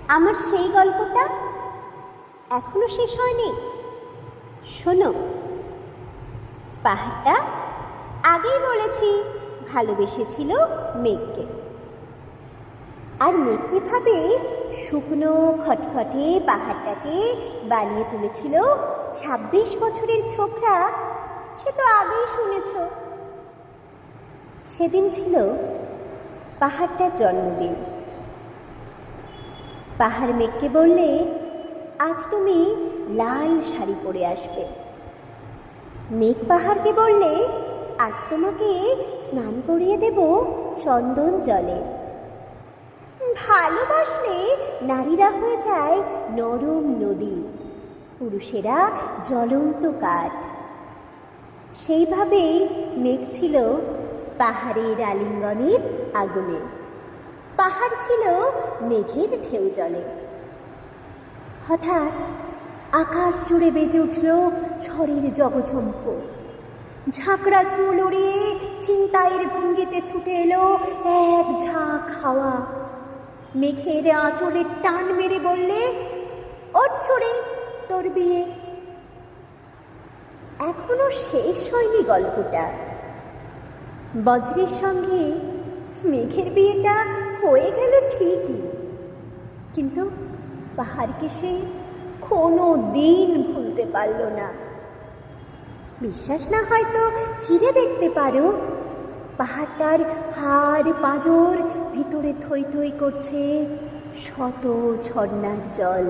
আমার সেই গল্পটা এখনো শেষ হয়নি। শোনো, পাহাড়টা আগেই বলেছি ভালোবেসেছিল মেঘকে, আর মেঘকে ভাবে শুকনো খটখটে পাহাড়টাকে বানিয়ে তুলেছিল ২৬ বছরের ছোকরা। সে তো আগেই শুনেছ। সেদিন ছিল পাহাড়টার জন্মদিন। পাহাড় মেঘকে বললে, আজ তুমি লাল শাড়ি পরে আসবে। মেঘ পাহাড়কে বললে, আজ তোমাকে স্নান করিয়ে দেব চন্দন জলে। ভালোবাসলে নারীরা হয়ে যায় নরম নদী, পুরুষেরা জ্বলন্ত কাঠ। সেইভাবেই মেঘ ছিল পাহাড়ের আলিঙ্গনের আগুনে, পাহাড় ছিল মেঘের ঢেউ জলে। হঠাৎ আকাশ জুড়ে বেজে উঠল ঝড়ের জগঝম্প। ঝাঁকড়া চুল উড়িয়ে ছিনতাইয়ের ভঙ্গিতে ছুটে এলো এক ঝাঁক হাওয়া। মেঘের আঁচলের টান মেরে বললে, ওঠ ছড়ে, তোর বিয়ে। এখনো শেষ হয়নি গল্পটা। বজ্রের সঙ্গে মেঘের বিয়েটা হয়ে গেল ঠিকই, কিন্তু পাহাড়কে সে কোনো দিন ভুলতে পারল না। বিশ্বাস না হয়তো চিরে দেখতে পারো, পাহাড়টার হাড় পাঁজর ভিতরে থই থই করছে শত ঝর্ণার জল।